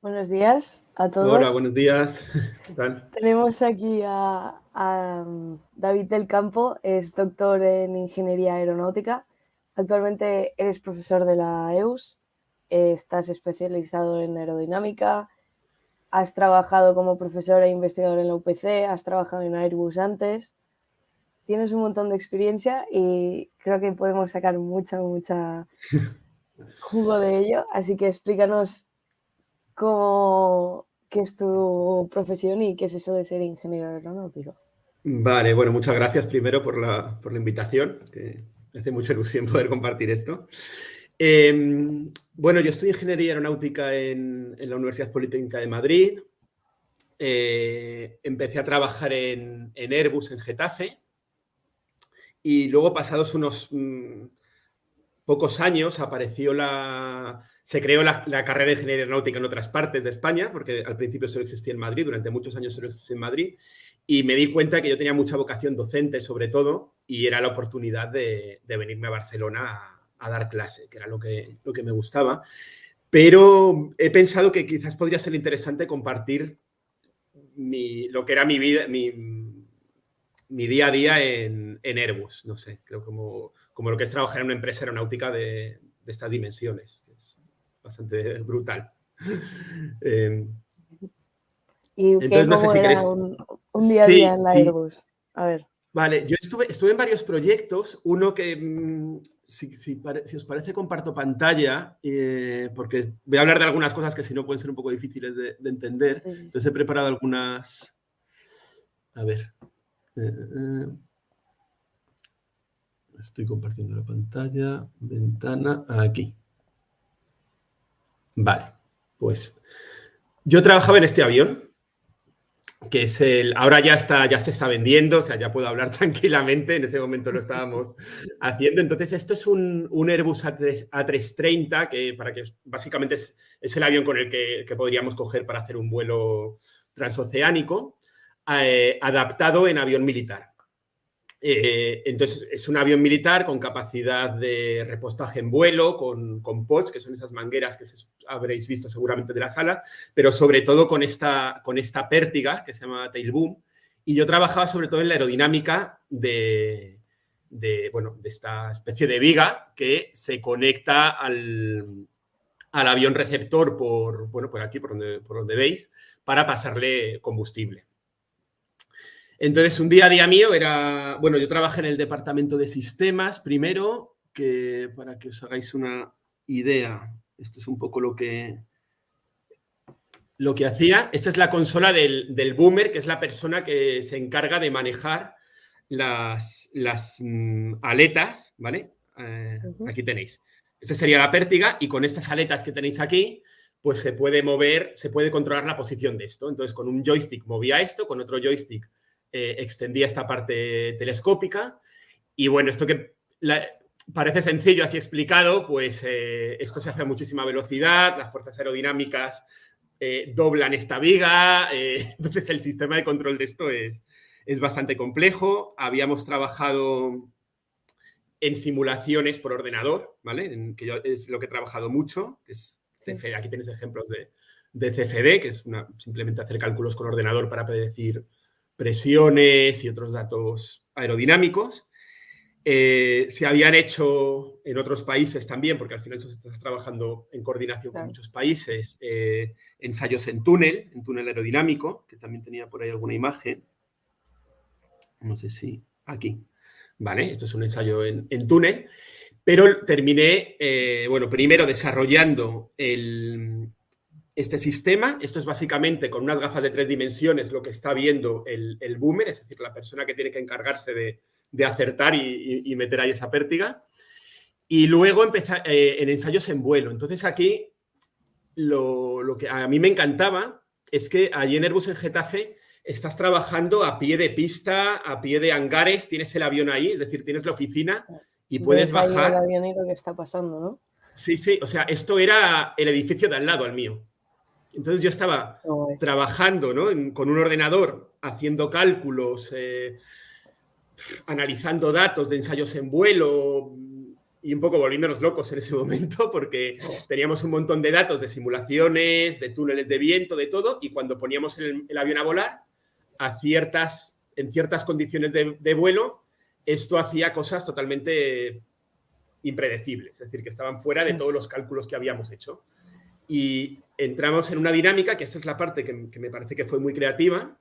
Buenos días a Hola, todos. buenos días. ¿Qué tal? Tenemos aquí a David del Campo, es doctor en Ingeniería Aeronáutica. Actualmente eres profesor de la EUS, estás especializado en aerodinámica, has trabajado como profesor e investigador en la UPC, has trabajado en Airbus antes, tienes un montón de experiencia y creo que podemos sacar mucha jugo de ello. Así que explícanos qué es tu profesión y qué es eso de ser ingeniero aeronáutico. Vale, bueno, muchas gracias primero por la invitación, que me hace mucha ilusión poder compartir esto. Bueno, yo estudio Ingeniería Aeronáutica en la Universidad Politécnica de Madrid. Empecé a trabajar en Airbus en Getafe y luego pasados unos pocos años se creó la carrera de Ingeniería Aeronáutica en otras partes de España, porque al principio solo existía en Madrid, durante muchos años solo existía en Madrid, y me di cuenta que yo tenía mucha vocación docente sobre todo, y era la oportunidad de venirme a Barcelona a dar clase, que era lo que me gustaba. Pero he pensado que quizás podría ser interesante compartir lo que era mi vida, mi día a día en Airbus, no sé, creo como lo que es trabajar en una empresa aeronáutica de estas dimensiones, que es bastante brutal. Entonces, no sé ¿Cómo si era queréis. un día a día Sí, en la sí. Airbus? A ver. Vale, yo estuve en varios proyectos. Uno que, si os parece, comparto pantalla, porque voy a hablar de algunas cosas que si no pueden ser un poco difíciles de entender. Sí, sí. Entonces he preparado algunas. A ver. Estoy compartiendo la pantalla, ventana, aquí. Vale, pues yo trabajaba en este avión, que es ahora ya se está vendiendo, o sea, ya puedo hablar tranquilamente, en ese momento lo estábamos haciendo. Entonces, esto es un Airbus A330, que básicamente es el avión con el que podríamos coger para hacer un vuelo transoceánico, adaptado en avión militar. Entonces, es un avión militar con capacidad de repostaje en vuelo, con pods, que son esas mangueras que habréis visto seguramente de la sala, pero sobre todo con esta pértiga que se llama tail boom. Y yo trabajaba sobre todo en la aerodinámica de esta especie de viga que se conecta al avión receptor por aquí, por donde veis, para pasarle combustible. Entonces, un día a día mío era, bueno, yo trabajé en el departamento de sistemas primero, que para que os hagáis una idea, esto es un poco lo que hacía. Esta es la consola del boomer, que es la persona que se encarga de manejar las aletas, ¿vale? Aquí tenéis. Esta sería la pértiga y con estas aletas que tenéis aquí, pues se puede mover, se puede controlar la posición de esto. Entonces, con un joystick movía esto, con otro joystick extendía esta parte telescópica y bueno, esto que parece sencillo así explicado, pues esto se hace a muchísima velocidad, las fuerzas aerodinámicas doblan esta viga, entonces el sistema de control de esto es bastante complejo. Habíamos trabajado en simulaciones por ordenador, ¿vale? Que yo es lo que he trabajado mucho, que es CFD. Aquí tenéis ejemplos de CFD, que es simplemente hacer cálculos con ordenador para predecir presiones y otros datos aerodinámicos. Se habían hecho en otros países también, porque al final estás trabajando en coordinación con muchos países, ensayos en túnel aerodinámico, que también tenía por ahí alguna imagen. No sé si aquí. Vale, esto es un ensayo en túnel, pero terminé, primero desarrollando este sistema. Esto es básicamente con unas gafas de 3 dimensiones lo que está viendo el boomer, es decir, la persona que tiene que encargarse de acertar y meter ahí esa pértiga. Y luego empecé en ensayos en vuelo. Entonces aquí lo que a mí me encantaba es que allí en Airbus en Getafe estás trabajando a pie de pista, a pie de hangares, tienes el avión ahí, es decir, tienes la oficina y puedes bajar. Ves ahí el bajar. avión y lo que está pasando, ¿no? Sí, sí, o sea, esto era el edificio de al lado al mío. Entonces yo estaba trabajando, ¿no? Con un ordenador, haciendo cálculos, analizando datos de ensayos en vuelo y un poco volviéndonos locos en ese momento porque teníamos un montón de datos de simulaciones, de túneles de viento, de todo, y cuando poníamos el avión a volar, en ciertas condiciones de vuelo, esto hacía cosas totalmente impredecibles, es decir, que estaban fuera de todos los cálculos que habíamos hecho. Y entramos en una dinámica, que esta es la parte que me parece que fue muy creativa,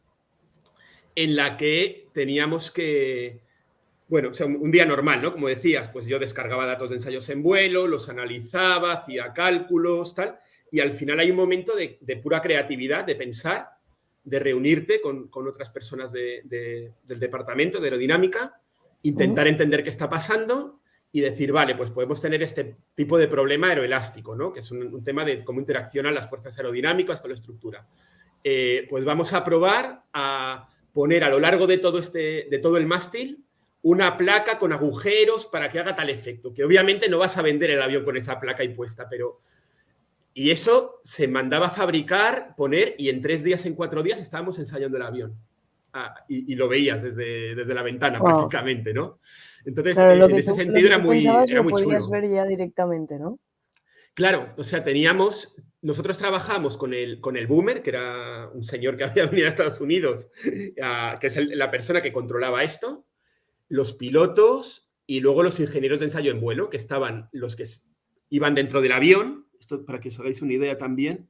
en la que teníamos que, bueno, o sea, un día normal, ¿no? Como decías, pues yo descargaba datos de ensayos en vuelo, los analizaba, hacía cálculos, tal, y al final hay un momento de pura creatividad, de pensar, de reunirte con otras personas del departamento de aerodinámica, intentar entender qué está pasando y decir, vale, pues podemos tener este tipo de problema aeroelástico, ¿no? Que es un tema de cómo interaccionan las fuerzas aerodinámicas con la estructura. Pues vamos a probar a poner a lo largo de todo el mástil una placa con agujeros para que haga tal efecto, que obviamente no vas a vender el avión con esa placa ahí puesta, pero... Y eso se mandaba a fabricar, poner, y en 3 días, en 4 días estábamos ensayando el avión. Y lo veías desde la ventana prácticamente, ¿no? Entonces, claro, en ese sentido era muy podías chulo. ver ya directamente, ¿no? Claro, o sea, nosotros trabajamos con el Boomer, que era un señor que había venido a Estados Unidos, que es la persona que controlaba esto, los pilotos y luego los ingenieros de ensayo en vuelo, que estaban los que iban dentro del avión. Esto, para que os hagáis una idea también,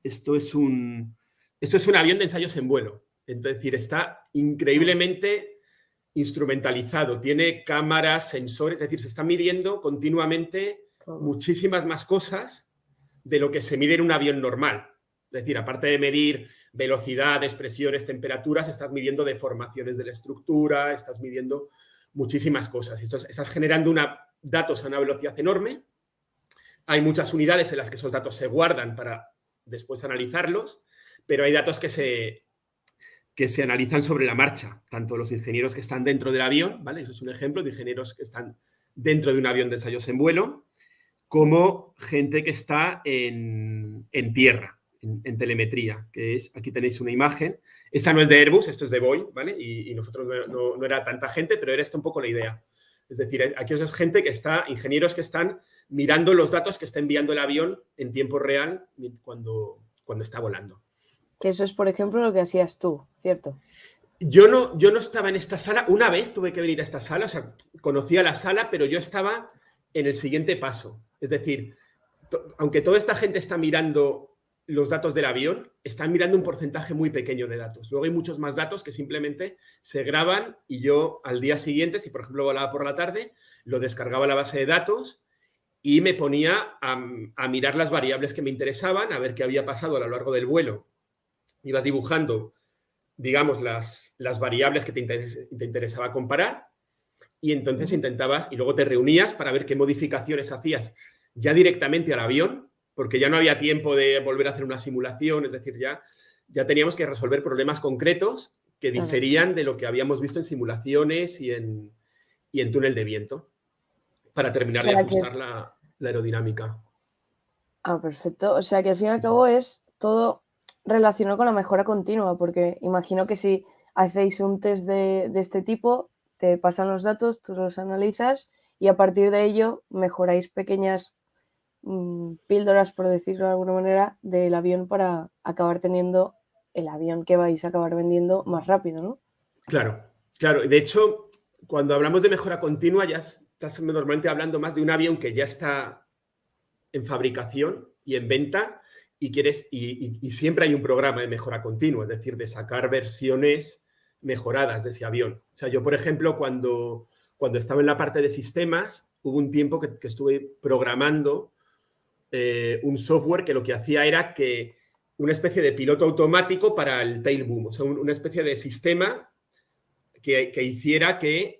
esto es un avión de ensayos en vuelo. Es decir, está increíblemente instrumentalizado. Tiene cámaras, sensores, es decir, se está midiendo continuamente muchísimas más cosas de lo que se mide en un avión normal. Es decir, aparte de medir velocidades, presiones, temperaturas, estás midiendo deformaciones de la estructura, estás midiendo muchísimas cosas. Estás generando datos a una velocidad enorme. Hay muchas unidades en las que esos datos se guardan para después analizarlos, pero hay datos que se analizan sobre la marcha, tanto los ingenieros que están dentro del avión, ¿vale? Eso es un ejemplo de ingenieros que están dentro de un avión de ensayos en vuelo, como gente que está en tierra, en telemetría, que es, aquí tenéis una imagen. Esta no es de Airbus, esto es de Boeing, ¿vale? Y nosotros no era tanta gente, pero era esta un poco la idea. Es decir, aquí es gente que ingenieros que están mirando los datos que está enviando el avión en tiempo real cuando está volando. Que eso es, por ejemplo, lo que hacías tú, ¿cierto? Yo no estaba en esta sala. Una vez tuve que venir a esta sala, o sea, conocía la sala, pero yo estaba en el siguiente paso. Es decir, aunque toda esta gente está mirando los datos del avión, están mirando un porcentaje muy pequeño de datos. Luego hay muchos más datos que simplemente se graban y yo al día siguiente, si por ejemplo volaba por la tarde, lo descargaba a la base de datos y me ponía a mirar las variables que me interesaban, a ver qué había pasado a lo largo del vuelo. Ibas dibujando, digamos, las variables que te interesaba comparar y entonces intentabas, y luego te reunías para ver qué modificaciones hacías ya directamente al avión, porque ya no había tiempo de volver a hacer una simulación, es decir, ya teníamos que resolver problemas concretos que diferían de lo que habíamos visto en simulaciones y en túnel de viento, para terminar de ajustar la aerodinámica. Perfecto. O sea que al fin y al cabo es todo relacionado con la mejora continua, porque imagino que si hacéis un test de este tipo, te pasan los datos, tú los analizas y a partir de ello mejoráis pequeñas píldoras, por decirlo de alguna manera, del avión para acabar teniendo el avión que vais a acabar vendiendo más rápido, ¿no? Claro. De hecho, cuando hablamos de mejora continua, ya estás normalmente hablando más de un avión que ya está en fabricación y en venta y siempre hay un programa de mejora continua, es decir, de sacar versiones mejoradas de ese avión. O sea, yo, por ejemplo, cuando estaba en la parte de sistemas, hubo un tiempo que estuve programando un software que lo que hacía era que una especie de piloto automático para el tail boom, o sea, una especie de sistema que hiciera que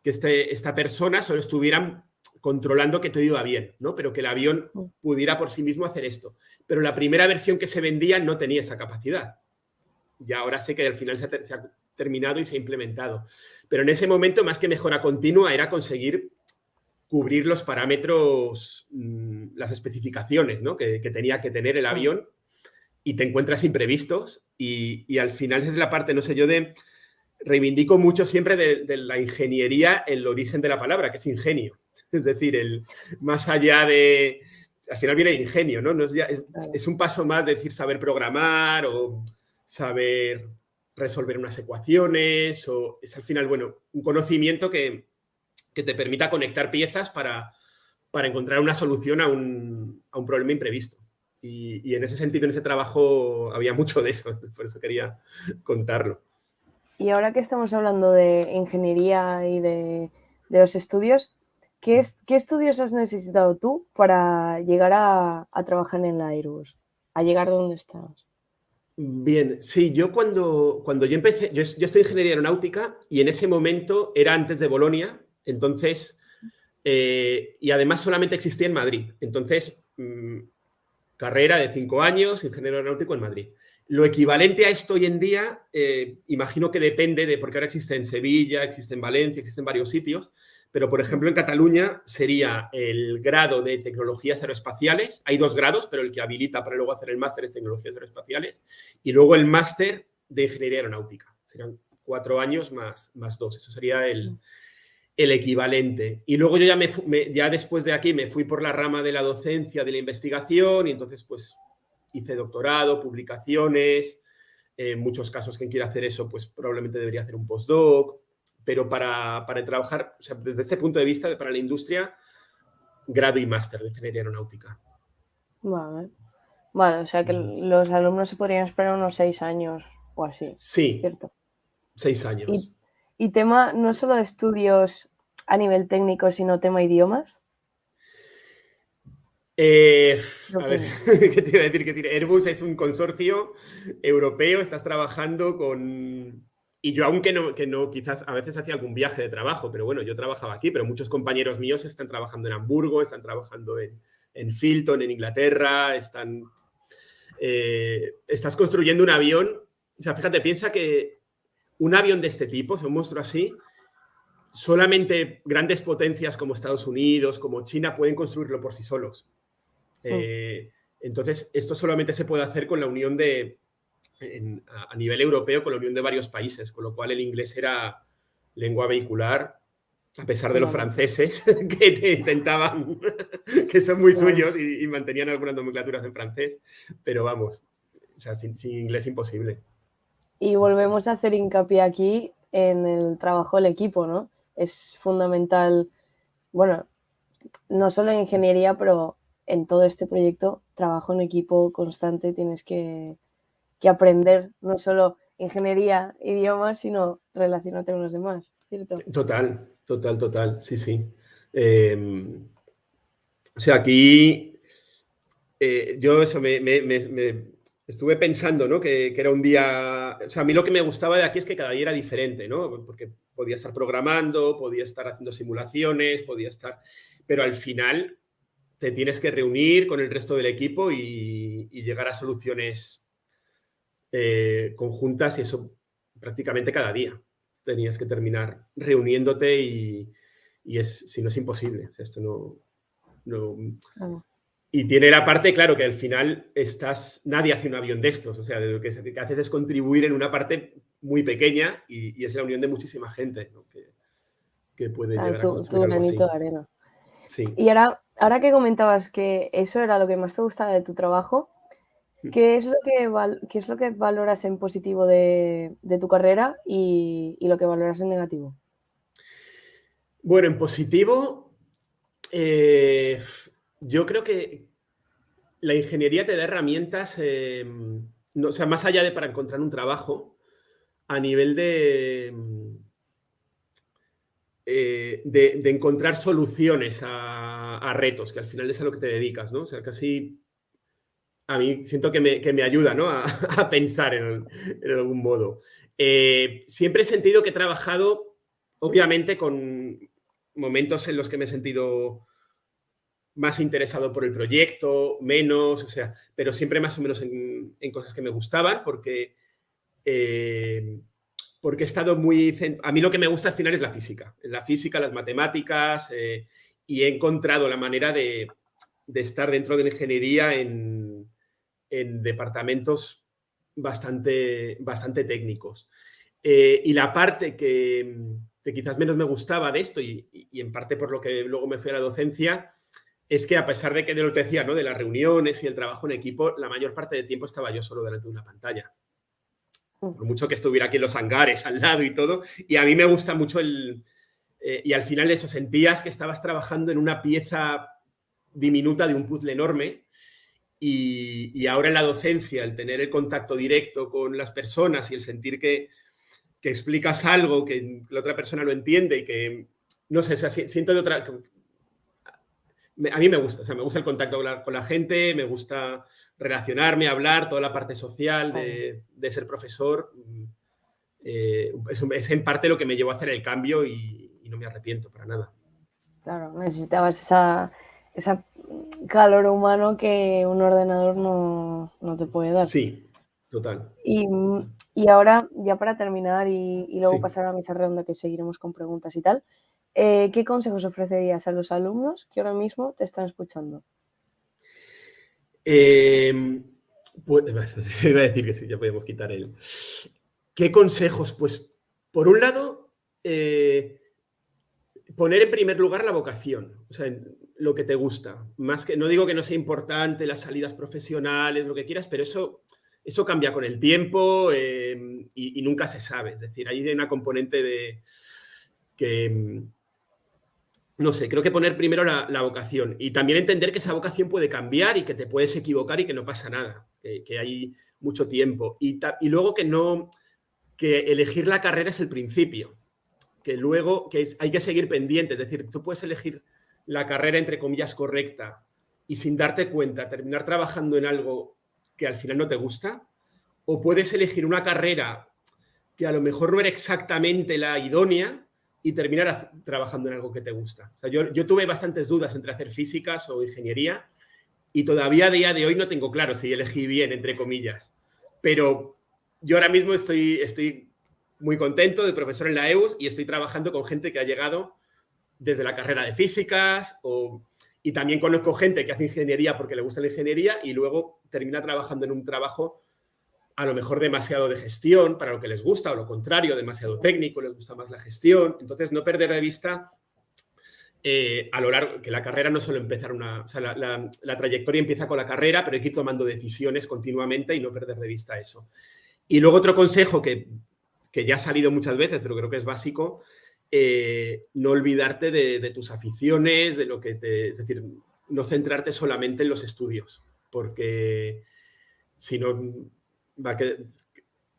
esta persona solo estuviera controlando que todo iba bien, ¿no? Pero que el avión pudiera por sí mismo hacer esto. Pero la primera versión que se vendía no tenía esa capacidad. Y ahora sé que al final se ha terminado y se ha implementado. Pero en ese momento, más que mejora continua, era conseguir cubrir los parámetros, las especificaciones, ¿no? que tenía que tener el avión, y te encuentras imprevistos y al final es la parte, no sé, yo reivindico mucho siempre de la ingeniería el origen de la palabra, que es ingenio. Es decir, más allá de... Al final viene de ingenio, ¿no? Es un paso más de decir saber programar o saber resolver unas ecuaciones, o es al final, bueno, un conocimiento que te permita conectar piezas para encontrar una solución a un problema imprevisto. Y en ese sentido, en ese trabajo, había mucho de eso, por eso quería contarlo. Y ahora que estamos hablando de ingeniería y de los estudios, ¿qué estudios has necesitado tú para llegar a trabajar en la Airbus? A llegar donde estás. Bien, sí, yo cuando yo empecé, yo estoy en ingeniería aeronáutica y en ese momento era antes de Bolonia, entonces, y además solamente existía en Madrid. Entonces, carrera de 5 años, ingeniero aeronáutico en Madrid. Lo equivalente a esto hoy en día, imagino que depende de, porque ahora existe en Sevilla, existe en Valencia, existe en varios sitios, pero por ejemplo en Cataluña sería el grado de tecnologías aeroespaciales. Hay 2 grados, pero el que habilita para luego hacer el máster es tecnologías aeroespaciales. Y luego el máster de ingeniería aeronáutica. Serían 4 años más 2. Eso sería el equivalente. Y luego yo ya después de aquí me fui por la rama de la docencia, de la investigación, y entonces pues hice doctorado, publicaciones, en muchos casos quien quiera hacer eso pues probablemente debería hacer un postdoc, pero para trabajar, o sea, desde este punto de vista, para la industria, grado y máster de ingeniería aeronáutica. Vale. Vale, o sea que los alumnos se podrían esperar unos 6 años o así. Sí, ¿Cierto? 6 años. Y tema no solo de estudios a nivel técnico, sino tema idiomas. A ver, ¿qué te iba a decir? Airbus es un consorcio europeo, estás trabajando con... Y yo aunque no, quizás a veces hacía algún viaje de trabajo, pero bueno, yo trabajaba aquí, pero muchos compañeros míos están trabajando en Hamburgo, están trabajando en Filton, en Inglaterra, estás construyendo un avión. O sea, fíjate, piensa que un avión de este tipo, un monstruo así, solamente grandes potencias como Estados Unidos, como China, pueden construirlo por sí solos. Entonces, esto solamente se puede hacer con la unión a nivel europeo, con la unión de varios países, con lo cual el inglés era lengua vehicular, a pesar de los franceses que intentaban, que son muy suyos y mantenían algunas nomenclaturas en francés, pero vamos, o sea, sin inglés imposible. Y volvemos a hacer hincapié aquí en el trabajo del equipo, ¿no? Es fundamental, bueno, no solo en ingeniería, pero en todo este proyecto, trabajo en equipo constante, tienes que aprender no solo ingeniería, idiomas, sino relacionarte con los demás, ¿cierto? Total, sí, sí. O sea, aquí yo eso me estuve pensando, ¿no? Que era un día... O sea, a mí lo que me gustaba de aquí es que cada día era diferente, ¿no? Porque podía estar programando, podía estar haciendo simulaciones, podía estar... Pero al final te tienes que reunir con el resto del equipo y llegar a soluciones conjuntas y eso prácticamente cada día. Tenías que terminar reuniéndote y si no es imposible. O sea, esto no... Y tiene la parte, claro, que al final nadie hace un avión de estos. O sea, lo que haces es contribuir en una parte muy pequeña y es la unión de muchísima gente, ¿no? que puede llegar a construir tu algo así. granito de arena. Sí. Y ahora que comentabas que eso era lo que más te gustaba de tu trabajo, ¿qué es lo que valoras en positivo de tu carrera y lo que valoras en negativo? Bueno, en positivo, yo creo que la ingeniería te da herramientas, o sea, más allá de para encontrar un trabajo, a nivel de encontrar soluciones a retos, que al final es a lo que te dedicas, ¿no? O sea, casi a mí siento que me ayuda, ¿no? A pensar en algún modo. Siempre he sentido que he trabajado, obviamente, con momentos en los que me he sentido más interesado por el proyecto, menos, o sea, pero siempre más o menos en cosas que me gustaban, porque he estado muy... A mí lo que me gusta al final es la física, las matemáticas, y he encontrado la manera de estar dentro de la ingeniería en departamentos bastante técnicos. Y la parte que que quizás menos me gustaba de esto y en parte por lo que luego me fui a la docencia, es que a pesar de que, de lo que te decía, ¿no? De las reuniones y el trabajo en equipo, la mayor parte del tiempo estaba yo solo delante de una pantalla. Por mucho que estuviera aquí en los hangares al lado y todo. Y a mí me gusta mucho y al final eso, sentías que estabas trabajando en una pieza diminuta de un puzzle enorme y ahora en la docencia, el tener el contacto directo con las personas y el sentir que explicas algo, que la otra persona lo entiende y que, no sé, o sea, siento de otra... A mí me gusta, o sea, me gusta el contacto con la gente, me gusta relacionarme, hablar, toda la parte social de ser profesor. Es en parte lo que me llevó a hacer el cambio y no me arrepiento para nada. Claro, necesitabas esa calor humano que un ordenador no te puede dar. Sí, total. Y ahora, ya para terminar y luego Sí. pasar a la mesa redonda, que seguiremos con preguntas y tal, ¿qué consejos ofrecerías a los alumnos que ahora mismo te están escuchando? Pues, iba a decir que sí, ya podemos quitar el... ¿Qué consejos? Pues, por un lado, poner en primer lugar la vocación, o sea, lo que te gusta. Más que, no digo que no sea importante las salidas profesionales, lo que quieras, pero eso cambia con el tiempo y nunca se sabe. Es decir, ahí hay una componente de que, no sé, creo que poner primero la vocación y también entender que esa vocación puede cambiar y que te puedes equivocar y que no pasa nada, que hay mucho tiempo. Y luego que elegir la carrera es el principio, que luego hay que seguir pendiente. Es decir, tú puedes elegir la carrera, entre comillas, correcta y sin darte cuenta terminar trabajando en algo que al final no te gusta, o puedes elegir una carrera que a lo mejor no era exactamente la idónea y terminar trabajando en algo que te gusta. O sea, yo tuve bastantes dudas entre hacer físicas o ingeniería y todavía a día de hoy no tengo claro si elegí bien, entre comillas. Pero yo ahora mismo estoy muy contento de profesor en la EUS y estoy trabajando con gente que ha llegado desde la carrera de físicas y también conozco gente que hace ingeniería porque le gusta la ingeniería y luego termina trabajando en un trabajo a lo mejor demasiado de gestión para lo que les gusta o lo contrario, demasiado técnico, les gusta más la gestión. Entonces, no perder de vista a lo largo, que la carrera no solo empezar o sea, la trayectoria empieza con la carrera, pero hay que ir tomando decisiones continuamente y no perder de vista eso. Y luego otro consejo que ya ha salido muchas veces, pero creo que es básico, no olvidarte de tus aficiones, de lo que es decir, no centrarte solamente en los estudios, porque si no,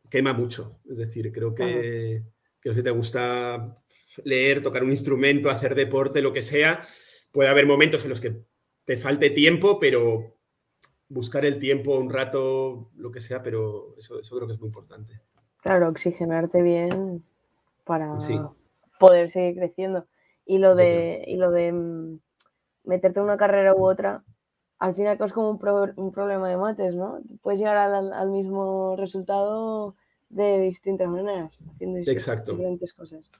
quema mucho. Es decir, creo que si te gusta leer, tocar un instrumento, hacer deporte, lo que sea, puede haber momentos en los que te falte tiempo, pero buscar el tiempo un rato, lo que sea, pero eso creo que es muy importante. Claro, oxigenarte bien para Sí. poder seguir creciendo. Y lo de meterte en una carrera u otra, al final es como un problema de mates, ¿no? Puedes llegar al mismo resultado de distintas maneras, haciendo diferentes cosas.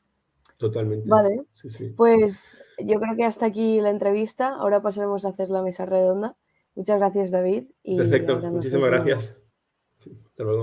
Totalmente. Vale, Sí, sí. pues yo creo que hasta aquí la entrevista. Ahora pasaremos a hacer la mesa redonda. Muchas gracias, David. Perfecto, muchísimas gracias.